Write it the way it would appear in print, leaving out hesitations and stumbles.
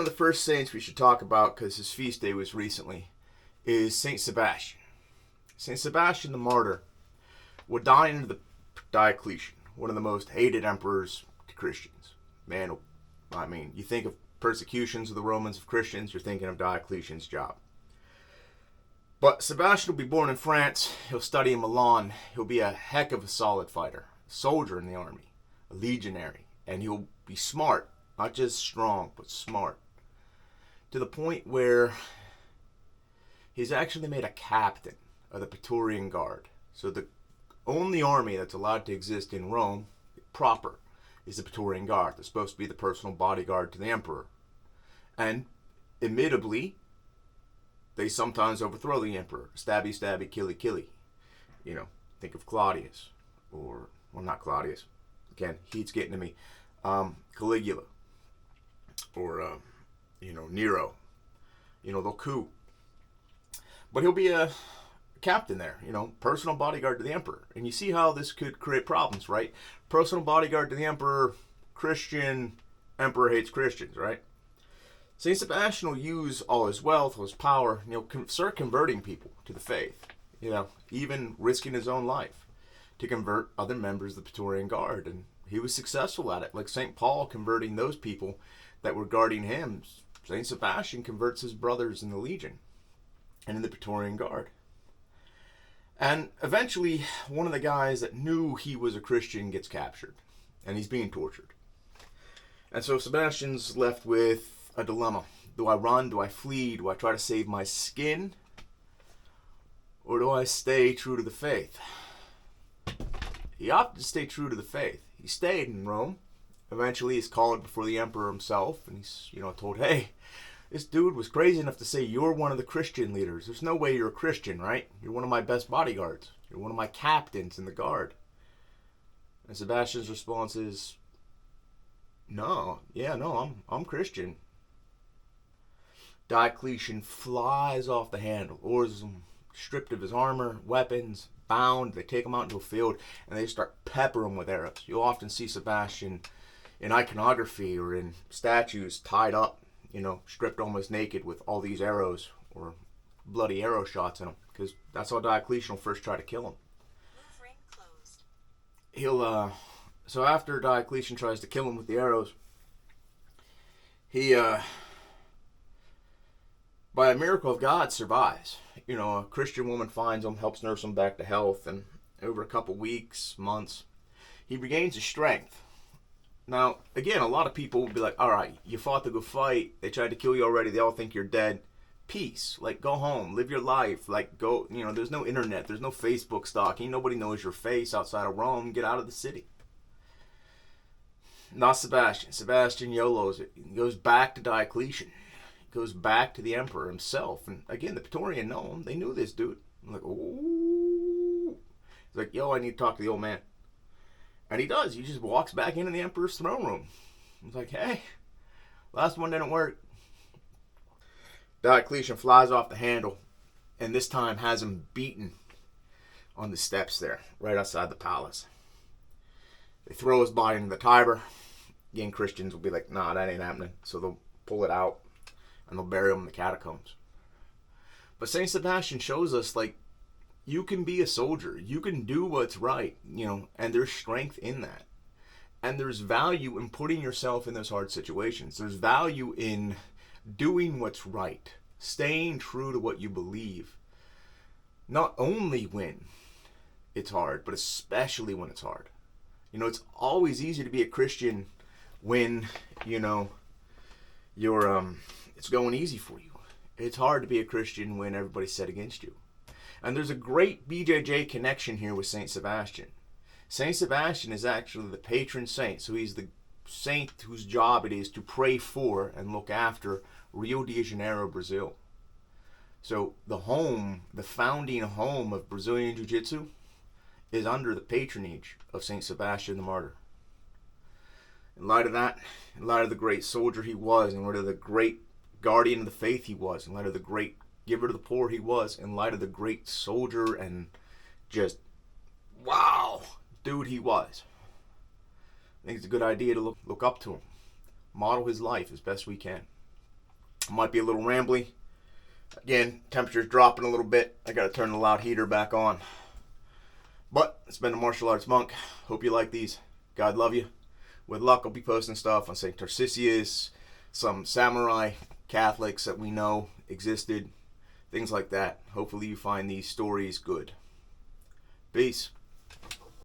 One of the first saints we should talk about, because his feast day was recently, is Saint Sebastian. Saint Sebastian the Martyr would die under the Diocletian, one of the most hated emperors to Christians. Man, I mean, you think of persecutions of the Romans of Christians, you're thinking of Diocletian's job. But Sebastian will be born in France. He'll study in Milan. He'll be a heck of a solid fighter, a soldier in the army, a legionary, and he'll be smart, not just strong, but smart, to the point where he's actually made a captain of the Praetorian Guard. So the only army that's allowed to exist in Rome proper is the Praetorian Guard. They're supposed to be the personal bodyguard to the emperor. And admittedly, they sometimes overthrow the emperor. Stabby, stabby, killy, killy. You know, think of Claudius. Or, well, not Claudius. Again, he's getting to me. Caligula. Or, Nero. They'll coup. But he'll be a captain there, personal bodyguard to the emperor. And you see how this could create problems, right? Personal bodyguard to the emperor, Christian, emperor hates Christians, right? St. Sebastian will use all his wealth, all his power, start converting people to the faith, even risking his own life to convert other members of the Praetorian Guard. And he was successful at it, like St. Paul converting those people that were guarding him. St. Sebastian converts his brothers in the Legion and in the Praetorian Guard. And eventually, one of the guys that knew he was a Christian gets captured, and he's being tortured. And so Sebastian's left with a dilemma. Do I run? Do I flee? Do I try to save my skin? Or do I stay true to the faith? He opted to stay true to the faith. He stayed in Rome. Eventually, he's called before the emperor himself, and he's, told, hey, this dude was crazy enough to say you're one of the Christian leaders. There's no way you're a Christian, right? You're one of my best bodyguards. You're one of my captains in the guard. And Sebastian's response is, no, I'm Christian. Diocletian flies off the handle, orders him stripped of his armor, weapons, bound. They take him out into a field, and they start peppering him with arrows. You'll often see Sebastian in iconography or in statues tied up, stripped almost naked with all these arrows or bloody arrow shots in him, because that's how Diocletian will first try to kill him. So after Diocletian tries to kill him with the arrows, he, by a miracle of God, survives. A Christian woman finds him, helps nurse him back to health, and over a couple weeks, months, he regains his strength. Now, again, a lot of people will be like, all right, you fought the good fight. They tried to kill you already. They all think you're dead. Peace. Go home. Live your life. Go, there's no internet. There's no Facebook stalking. Nobody knows your face outside of Rome. Get out of the city. Not Sebastian. Sebastian YOLOs it. He goes back to Diocletian. He goes back to the emperor himself. And again, the Praetorian know him. They knew this dude. I'm like, oh. He's like, yo, I need to talk to the old man. And he does. He just walks back into the emperor's throne room. He's like, hey, last one didn't work. Diocletian flies off the handle, and this time has him beaten on the steps there, right outside the palace. They throw his body into the Tiber. Again, Christians will be like, nah, that ain't happening. So they'll pull it out, and they'll bury him in the catacombs. But St. Sebastian shows us, you can be a soldier. You can do what's right, and there's strength in that. And there's value in putting yourself in those hard situations. There's value in doing what's right, staying true to what you believe. Not only when it's hard, but especially when it's hard. It's always easy to be a Christian when, it's going easy for you. It's hard to be a Christian when everybody's set against you. And there's a great BJJ connection here with St. Sebastian. St. Sebastian is actually the patron saint. So he's the saint whose job it is to pray for and look after Rio de Janeiro, Brazil. So the founding home of Brazilian Jiu-Jitsu is under the patronage of St. Sebastian the Martyr. In light of that, in light of the great soldier he was, in light of the great guardian of the faith he was, in light of the great giver to the poor he was, in light of the great soldier and just wow dude he was, I think it's a good idea to look up to him, model his life as best we can. Might be a little rambly. Again, temperature's dropping a little bit. I gotta turn the loud heater back on. But it's been a martial arts monk. Hope you like these. God love you. With luck, I'll be posting stuff on St. Tarcisius, some samurai Catholics that we know existed, things like that. Hopefully you find these stories good. Peace.